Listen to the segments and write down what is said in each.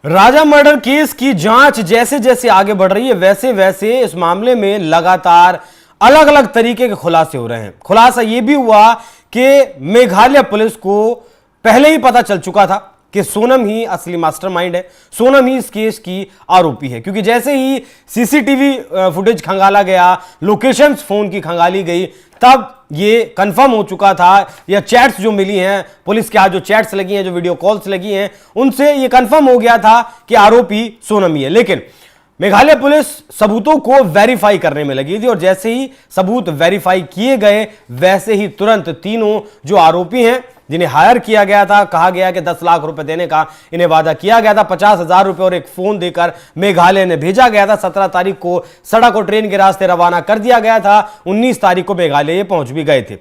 राजा murder case की जांच जैसे जैसे आगे बढ़ रही है वैसे वैसे इस मामले में लगातार अलग अलग तरीके के खुलासे हो रहे हैं। खुलासा यह भी हुआ कि मेघालय पुलिस को पहले ही पता चल चुका था कि सोनम ही असली मास्टरमाइंड है, सोनम ही इस केस की आरोपी है, क्योंकि जैसे ही सीसीटीवी फुटेज खंगाला गया, लोकेशंस फोन की खंगाली गई, तब ये कंफर्म हो चुका था, या चैट्स जो मिली हैं पुलिस के हाथ, जो चैट्स लगी हैं, जो वीडियो कॉल्स लगी हैं, उनसे ये कंफर्म हो गया था कि आरोपी सोनम ही है। लेकिन मेघालय पुलिस सबूतों को वेरीफाई करने में लगी थी और जैसे ही सबूत वेरीफाई किए गए वैसे ही तुरंत तीनों जो आरोपी हैं, जिन्हें हायर किया गया था, कहा गया कि 10 लाख रुपए देने का इन्हें वादा किया गया था, 50,000 रुपए और एक फोन देकर मेघालय ने भेजा गया था। 17 तारीख को सड़क और ट्रेन के रास्ते रवाना कर दिया गया था, 19 तारीख को मेघालय ये पहुंच भी गए थे।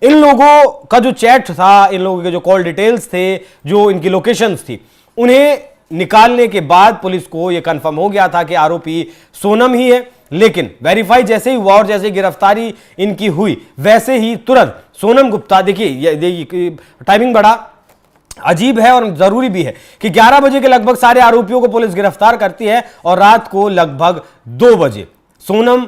इन लोगों का जो चैट था, इन लोगों के जो कॉल डिटेल्स थे, जो इनकी लोकेशंस थी, उन्हें निकालने के बाद पुलिस को यह कंफर्म हो गया था कि आरोपी सोनम ही है। लेकिन वेरीफाई जैसे ही हुआ और जैसे गिरफ्तारी इनकी हुई वैसे ही तुरंत सोनम गुप्ता, देखिए टाइमिंग बड़ा अजीब है और जरूरी भी है कि 11 बजे के लगभग सारे आरोपियों को पुलिस गिरफ्तार करती है और रात को लगभग 2 बजे सोनम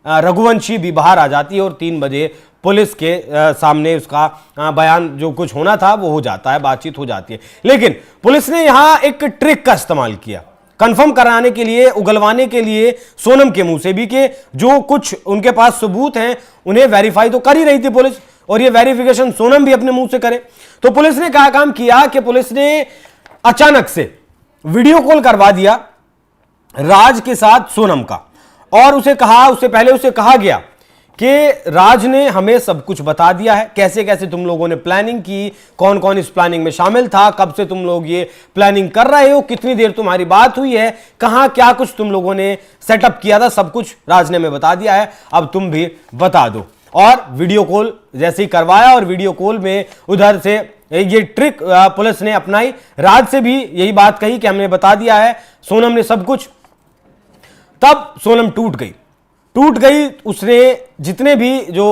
रघुवंशी भी बाहर आ जाती है और 3 बजे पुलिस के सामने उसका बयान जो कुछ होना था वो हो जाता है, बातचीत हो जाती है। लेकिन पुलिस ने यहां एक ट्रिक का इस्तेमाल किया कंफर्म कराने के लिए, उगलवाने के लिए सोनम के मुंह से भी कि जो कुछ उनके पास सबूत हैं उन्हें वेरीफाई तो कर ही रही थी पुलिस, और ये वेरिफिकेशन सोनम भी अपने मुंह से करे। तो पुलिस ने क्या काम किया कि पुलिस ने अचानक से वीडियो कॉल करवा दिया राज के साथ सोनम का, और उससे पहले उसे कहा गया कि राज ने हमें सब कुछ बता दिया है, कैसे कैसे तुम लोगों ने प्लानिंग की, कौन कौन इस प्लानिंग में शामिल था, कब से तुम लोग ये प्लानिंग कर रहे हो, कितनी देर तुम्हारी बात हुई है, कहां क्या कुछ तुम लोगों ने सेटअप किया था, सब कुछ राज ने हमें बता दिया है, अब तुम भी बता दो। और वीडियो कॉल जैसे ही करवाया और वीडियो कॉल में उधर से ये ट्रिक पुलिस ने अपनाई, राज से भी यही बात कही कि हमने बता दिया है सोनम ने सब कुछ। तब सोनम टूट गई। उसने जितने भी जो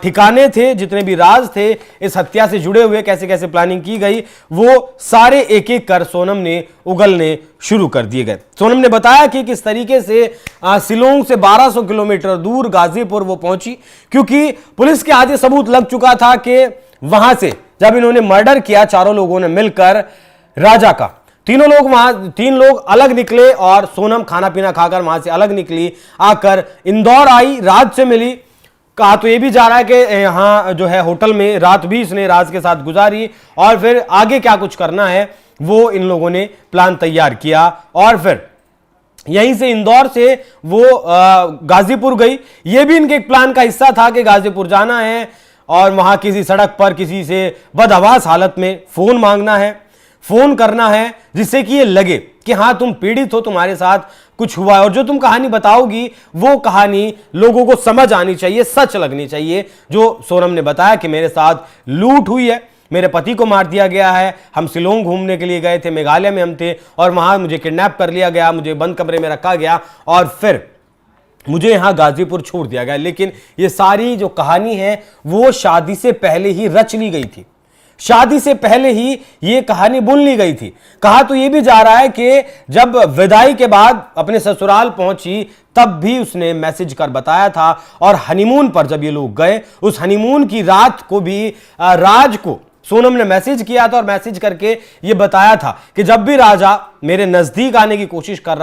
ठिकाने थे, जितने भी राज थे इस हत्या से जुड़े हुए, कैसे कैसे प्लानिंग की गई, वो सारे एक एक कर सोनम ने उगलने शुरू कर दिए गए। सोनम ने बताया कि किस तरीके से शिलोंग से 1200 किलोमीटर दूर गाजीपुर वो पहुंची, क्योंकि पुलिस के हाथ सबूत लग चुका था कि वहां से जब इन्होंने मर्डर किया चारों लोगों ने मिलकर राजा का, तीन लोग अलग निकले और सोनम खाना पीना खाकर वहां से अलग निकली, आकर इंदौर आई, राज से मिली। कहा तो ये भी जा रहा है कि यहां जो है होटल में रात भी इसने राज के साथ गुजारी, और फिर आगे क्या कुछ करना है वो इन लोगों ने प्लान तैयार किया, और फिर यहीं से इंदौर से वो गाजीपुर गई। ये भी इनके एक प्लान का हिस्सा था कि गाजीपुर जाना है और वहां किसी सड़क पर किसी से बदहवास हालत में फोन मांगना है, फोन करना है, जिससे कि ये लगे कि हां तुम पीड़ित हो, तुम्हारे साथ कुछ हुआ है, और जो तुम कहानी बताओगी वो कहानी लोगों को समझ आनी चाहिए, सच लगनी चाहिए। जो सोनम ने बताया कि मेरे साथ लूट हुई है, मेरे पति को मार दिया गया है, हम शिलोंग घूमने के लिए गए थे, मेघालय में हम थे, और वहां मुझे किडनैप कर लिया गया, मुझे बंद कमरे में रखा गया और फिर मुझे यहां गाजीपुर छोड़ दिया गया। लेकिन ये सारी जो कहानी है वो शादी से पहले ही रच ली गई थी, शादी से पहले ही ये कहानी बुन ली गई थी। कहा तो ये भी जा रहा है कि जब विदाई के बाद अपने ससुराल पहुंची तब भी उसने मैसेज कर बताया था, और हनीमून पर जब ये लोग गए उस हनीमून की रात को भी राज को सोनम ने मैसेज किया था, और मैसेज करके ये बताया था कि जब भी राजा मेरे नजदीक आने की कोशिश कर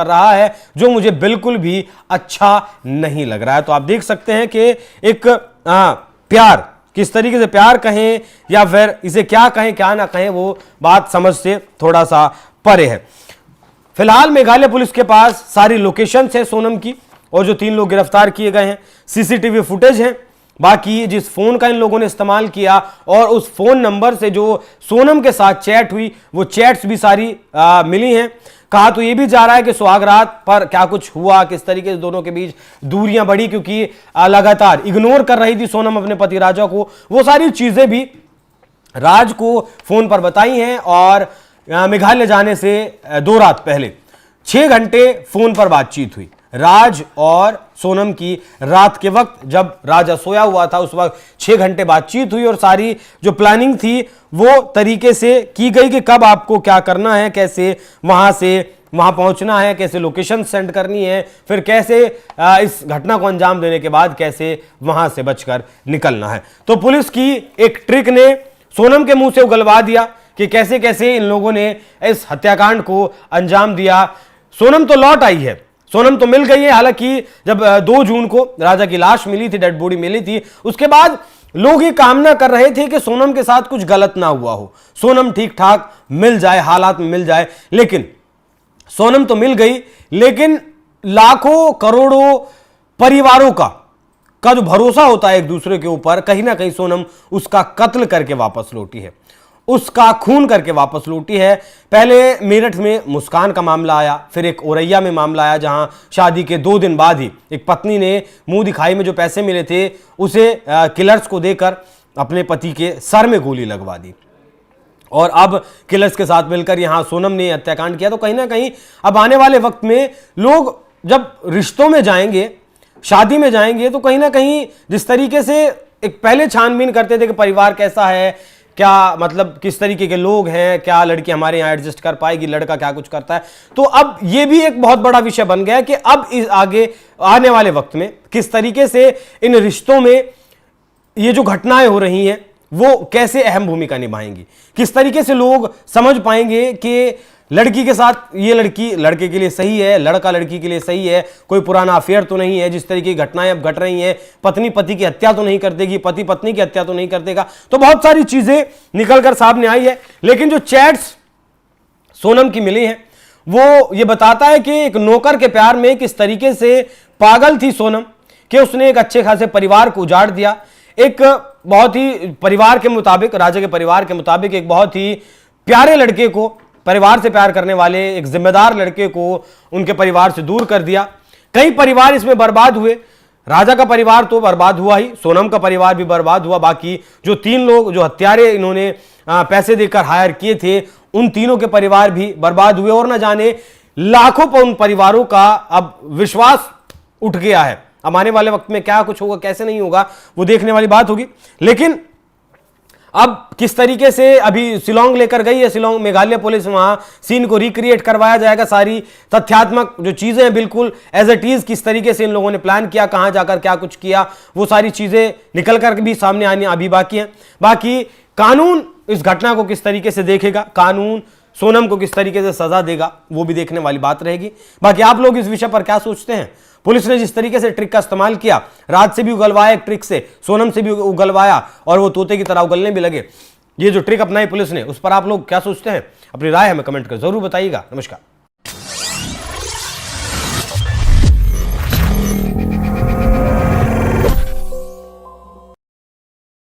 रहा है जो मुझे बिल्कुल भी अच्छा नहीं लग रहा है। तो आप देख सकते हैं कि एक प्यार, किस तरीके से प्यार कहें या फिर इसे क्या कहें क्या ना कहें, वो बात समझ से थोड़ा सा परे है। फिलहाल मेघालय पुलिस के पास सारी लोकेशंस है सोनम की, और जो 3 लोग गिरफ्तार किए गए हैं, सीसीटीवी फुटेज है, बाकी जिस फोन का इन लोगों ने इस्तेमाल किया और उस फोन नंबर से जो सोनम के साथ चैट हुई वो चैट्स भी सारी मिली हैं। कहा तो ये भी जा रहा है कि सुहागरात पर क्या कुछ हुआ, किस तरीके से दोनों के बीच दूरियां बढ़ी, क्योंकि लगातार इग्नोर कर रही थी सोनम अपने पति राजा को। वो सारी चीजें भी राज को फोन पर बताई हैं, और मेघालय जाने से 2 रात पहले 6 घंटे फोन पर बातचीत हुई। राज और सोनम की रात के वक्त जब राजा सोया हुआ था उस वक्त 6 घंटे बातचीत हुई और सारी जो प्लानिंग थी वो तरीके से की गई कि कब आपको क्या करना है, कैसे वहां से वहां पहुंचना है, कैसे लोकेशन सेंड करनी है, फिर कैसे इस घटना को अंजाम देने के बाद कैसे वहां से बचकर निकलना है। तो पुलिस की एक ट्रिक ने सोनम के मुंह से उगलवा दिया कि कैसे कैसे इन लोगों ने इस हत्याकांड को अंजाम दिया। सोनम तो लौट आई है, सोनम तो मिल गई है। हालांकि जब 2 जून को राजा की लाश मिली थी, डेड बॉडी मिली थी, उसके बाद लोग ये कामना कर रहे थे कि सोनम के साथ कुछ गलत ना हुआ हो, सोनम ठीक ठाक मिल जाए, हालात में मिल जाए। लेकिन सोनम तो मिल गई, लेकिन लाखों करोड़ों परिवारों का जो भरोसा होता है एक दूसरे के ऊपर, कहीं ना कहीं सोनम उसका कत्ल करके वापस लौटी है, उसका खून करके वापस लौटी है। पहले मेरठ में मुस्कान का मामला आया, फिर एक औरैया में मामला आया जहां शादी के 2 दिन बाद ही एक पत्नी ने मुंह दिखाई में जो पैसे मिले थे उसे किलर्स को देकर अपने पति के सर में गोली लगवा दी। और अब किलर्स के साथ मिलकर यहां सोनम ने हत्याकांड किया। तो कहीं ना कहीं अब आने वाले वक्त में लोग जब रिश्तों में जाएंगे, शादी में जाएंगे, तो कहीं ना कहीं जिस तरीके से एक पहले छानबीन करते थे कि परिवार कैसा है, क्या मतलब किस तरीके के लोग हैं, क्या लड़की हमारे यहाँ एडजस्ट कर पाएगी, लड़का क्या कुछ करता है, तो अब ये भी एक बहुत बड़ा विषय बन गया है कि अब इस आगे आने वाले वक्त में किस तरीके से इन रिश्तों में ये जो घटनाएं हो रही हैं वो कैसे अहम भूमिका निभाएंगी, किस तरीके से लोग समझ पाएंगे कि लड़की के साथ ये लड़की लड़के के लिए सही है, लड़का लड़की के लिए सही है, कोई पुराना अफेयर तो नहीं है, जिस तरीके की घटनाएं अब घट रही हैं, पत्नी पति की हत्या तो नहीं कर देगी, पति पत्नी की हत्या तो नहीं कर देगा। तो बहुत सारी चीजें निकलकर सामने आई है। लेकिन जो चैट्स सोनम की मिली हैं वो ये बताता है कि एक नौकर के प्यार में किस तरीके से पागल थी सोनम कि उसने एक अच्छे खासे परिवार को उजाड़ दिया। एक बहुत ही परिवार के मुताबिक, राजा के परिवार के मुताबिक, एक बहुत ही प्यारे लड़के को, परिवार से प्यार करने वाले एक जिम्मेदार लड़के को उनके परिवार से दूर कर दिया। कई परिवार इसमें बर्बाद हुए, राजा का परिवार तो बर्बाद हुआ ही, सोनम का परिवार भी बर्बाद हुआ। बाकी जो 3 लोग जो हत्यारे इन्होंने पैसे देकर हायर किए थे उन तीनों के परिवार भी बर्बाद हुए। और न जाने लाखों पर उन परिवारों का अब विश्वास उठ गया है। अब आने वाले वक्त में क्या कुछ होगा, कैसे नहीं होगा, वो देखने वाली बात होगी। लेकिन अब किस तरीके से अभी शिलोंग लेकर गई है, शिलोंग मेघालय पुलिस, वहां सीन को रिक्रिएट करवाया जाएगा। सारी तथ्यात्मक जो चीजें हैं बिल्कुल एज इट इज, किस तरीके से इन लोगों ने प्लान किया, कहां जाकर क्या कुछ किया, वो सारी चीजें निकल कर भी सामने आनी अभी बाकी है। बाकी कानून इस घटना को किस तरीके से देखेगा, कानून सोनम को किस तरीके से सजा देगा, वो भी देखने वाली बात रहेगी। बाकी आप लोग इस विषय पर क्या सोचते हैं? पुलिस ने जिस तरीके से ट्रिक का इस्तेमाल किया, राज से भी उगलवाया एक ट्रिक से, सोनम से भी उगलवाया और वो तोते की तरह उगलने भी लगे, ये जो ट्रिक अपनाई पुलिस ने, उस पर आप लोग क्या सोचते हैं? अपनी राय हमें कमेंट कर जरूर बताइएगा। नमस्कार।